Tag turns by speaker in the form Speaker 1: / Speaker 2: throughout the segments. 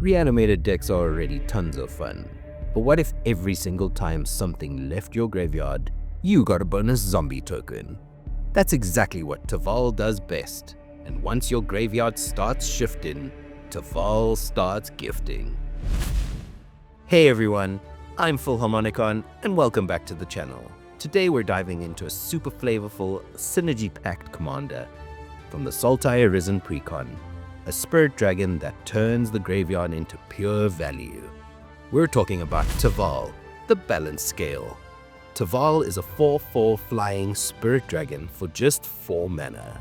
Speaker 1: Reanimated decks are already tons of fun, but what if every single time something left your graveyard, you got a bonus zombie token? That's exactly what Teval does best, and once your graveyard starts shifting, Teval starts gifting. Hey everyone, I'm Full Harmonicon, and welcome back to the channel. Today we're diving into a super flavorful, synergy-packed commander from the Sultai Arisen precon, a spirit dragon that turns the graveyard into pure value. We're talking about Teval, the Balanced Scale. Teval is a 4/4 flying spirit dragon for just 4 mana,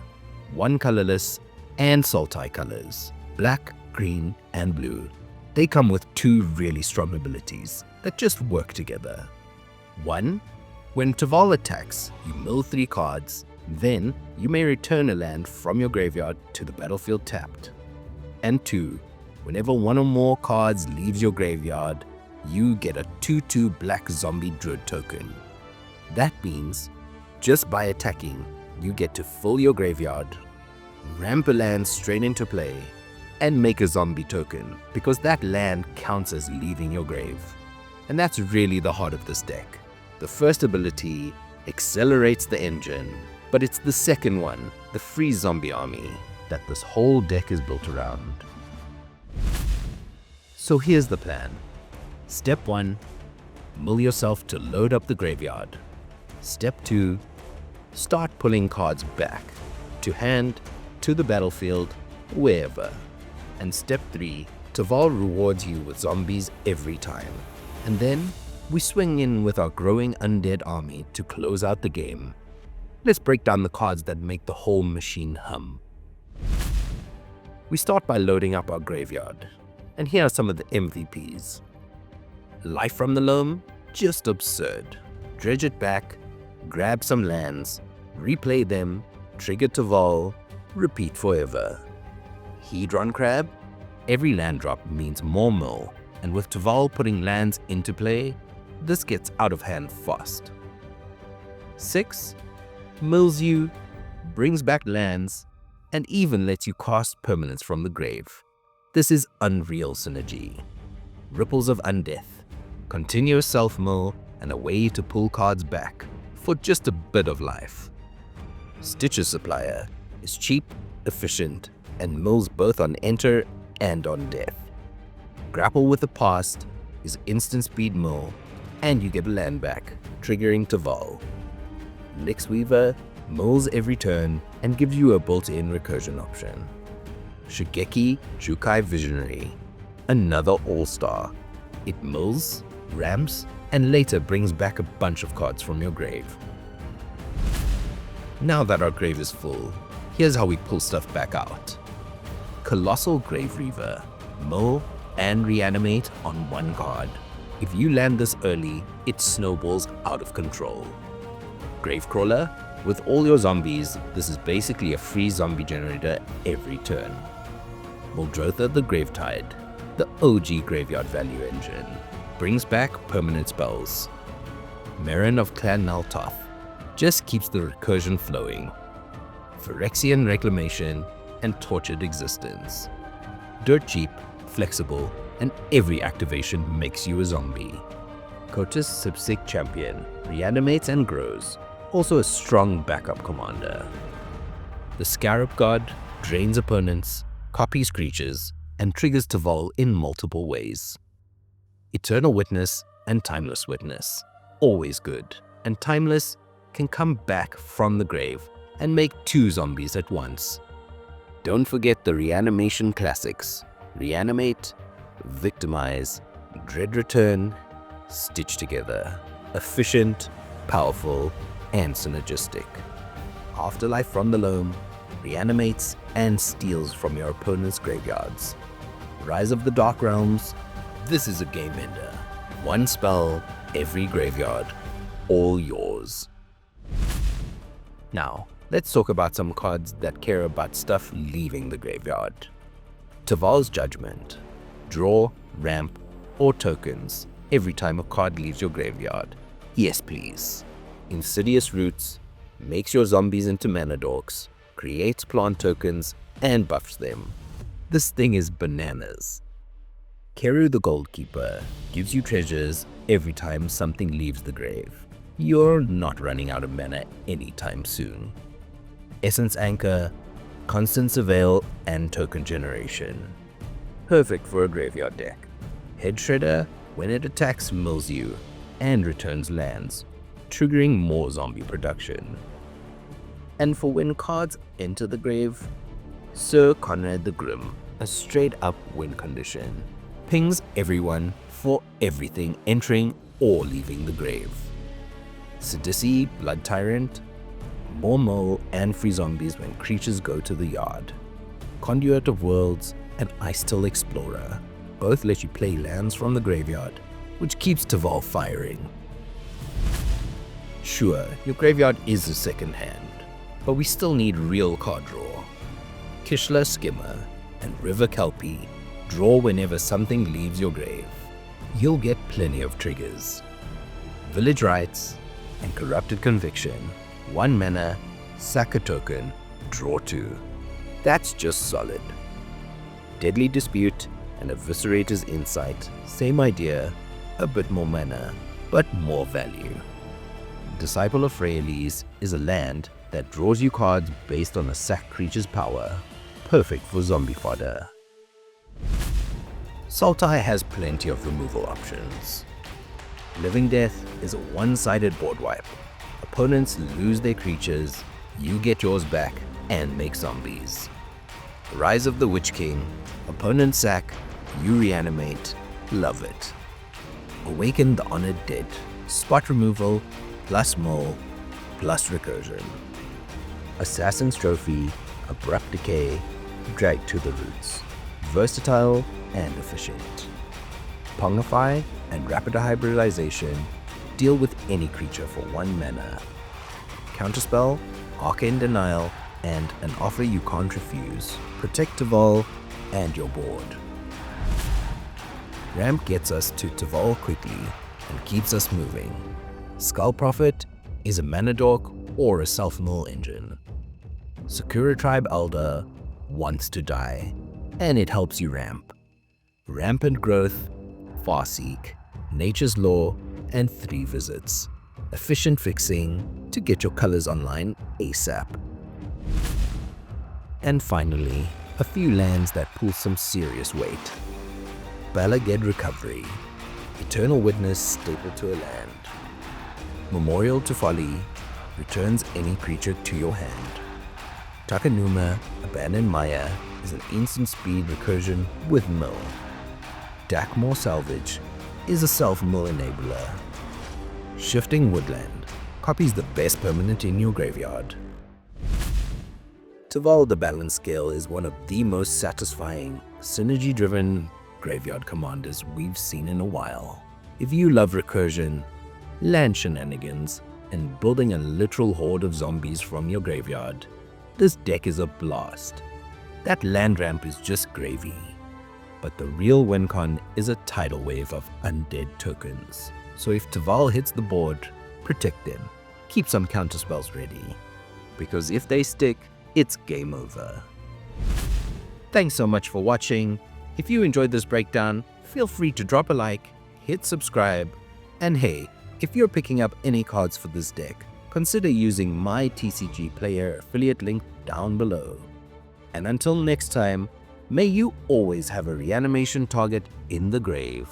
Speaker 1: 1 colorless and Sultai colors, black, green, and blue. They come with 2 really strong abilities that just work together. 1. When Teval attacks, you mill 3 cards, then you may return a land from your graveyard to the battlefield tapped. And 2. Whenever 1 or more cards leaves your graveyard, you get a 2/2 black zombie druid token. That means, just by attacking, you get to fill your graveyard, ramp a land straight into play, and make a zombie token, because that land counts as leaving your grave. And that's really the heart of this deck. The first ability accelerates the engine, but it's the second one, the free zombie army, that this whole deck is built around. So here's the plan. Step 1, mill yourself to load up the graveyard. Step 2, start pulling cards back, to hand, to the battlefield, wherever. And step 3, Teval rewards you with zombies every time. And then, we swing in with our growing undead army to close out the game. Let's break down the cards that make the whole machine hum. We start by loading up our graveyard, and here are some of the MVPs. Life from the Loam, just absurd. Dredge it back, grab some lands, replay them, trigger Teval, repeat forever. Hedron Crab, every land drop means more mill, and with Teval putting lands into play, this gets out of hand fast. 6. Mills you, brings back lands, and even lets you cast permanents from the grave. This is unreal synergy. Ripples of Undeath, continuous self-mill, and a way to pull cards back for just a bit of life. Stitches Supplier is cheap, efficient, and mills both on enter and on death. Grapple with the Past is instant speed mill, and you get a land back, triggering Teval. Lix Weaver mills every turn and gives you a built-in recursion option. Shigeki Jukai Visionary, another all-star. It mills, ramps, and later brings back a bunch of cards from your grave. Now that our grave is full, here's how we pull stuff back out. Colossal Grave Reaver, mill and reanimate on 1 card. If you land this early, it snowballs out of control. Gravecrawler, with all your zombies, this is basically a free zombie generator every turn. Muldrotha the Gravetide, the OG graveyard value engine, brings back permanent spells. Marin of Clan Naltoth just keeps the recursion flowing. Phyrexian Reclamation and Tortured Existence. Dirt cheap, flexible, and every activation makes you a zombie. Kotis Sipsik Champion reanimates and grows, also a strong backup commander. The Scarab God drains opponents, copies creatures, and triggers Teval in multiple ways. Eternal Witness and Timeless Witness, always good, and Timeless can come back from the grave and make 2 zombies at once. Don't forget the reanimation classics: Reanimate, Victimize, Dread Return, Stitch Together. Efficient, powerful, and synergistic. Afterlife from the Loam reanimates and steals from your opponent's graveyards. Rise of the Dark Realms, this is a game ender. 1 spell, every graveyard, all yours. Now, let's talk about some cards that care about stuff leaving the graveyard. Teval's Judgment. Draw, ramp, or tokens every time a card leaves your graveyard. Yes, please. Insidious Roots makes your zombies into mana dorks, creates plant tokens, and buffs them. This thing is bananas. Keru the Goldkeeper gives you treasures every time something leaves the grave. You're not running out of mana anytime soon. Essence Anchor, constant surveil, and token generation. Perfect for a graveyard deck. Head Shredder, when it attacks, mills you and returns lands, triggering more zombie production. And for when cards enter the grave, Sir Conrad the Grim, a straight up win condition. Pings everyone for everything entering or leaving the grave. Sidisi, Blood Tyrant, more mole and free zombies when creatures go to the yard. Conduit of Worlds and Ice-Till Explorer both let you play lands from the graveyard, which keeps Teval firing. Sure, your graveyard is a second hand, but we still need real card draw. Kishla Skimmer and River Kelpie draw whenever something leaves your grave. You'll get plenty of triggers. Village Rites and Corrupted Conviction, 1 mana, sack a token, draw 2. That's just solid. Deadly Dispute and Eviscerator's Insight, same idea, a bit more mana, but more value. Disciple of Freyalise is a land that draws you cards based on a sack creature's power, perfect for zombie fodder. Sultai has plenty of removal options. Living Death is a one-sided board wipe. Opponents lose their creatures, you get yours back and make zombies. Rise of the Witch King, opponent sack, you reanimate, love it. Awaken the Honored Dead, spot removal, plus mole, plus recursion. Assassin's Trophy, abrupt decay, drag to the roots. Versatile and efficient. Pongify and rapid hybridization deal with any creature for 1 mana. Counterspell, Arcane Denial, and an offer you can't refuse. Protect Teval and your board. Ramp gets us to Teval quickly and keeps us moving. Skull Prophet is a mana dork or a self-mill engine. Sakura Tribe Elder wants to die, and it helps you ramp. Rampant Growth, Farseek, Nature's Law, and 3 visits. Efficient fixing to get your colors online ASAP. And finally, a few lands that pull some serious weight. Balaged Recovery, Eternal Witness staple to a land. Memorial to Folly, returns any creature to your hand. Takanuma, Abandoned Maya, is an instant speed recursion with mill. Dakmore Salvage is a self-mill enabler. Shifting Woodland copies the best permanent in your graveyard. Teval the Balance Scale is one of the most satisfying, synergy-driven graveyard commanders we've seen in a while. If you love recursion, land shenanigans, and building a literal horde of zombies from your graveyard, this deck is a blast. That land ramp is just gravy. But the real win con is a tidal wave of undead tokens. So if Teval hits the board, protect them. Keep some counterspells ready. Because if they stick, it's game over. Thanks so much for watching. If you enjoyed this breakdown, feel free to drop a like, hit subscribe, and hey, if you're picking up any cards for this deck, consider using my TCG Player affiliate link down below. And until next time, may you always have a reanimation target in the grave.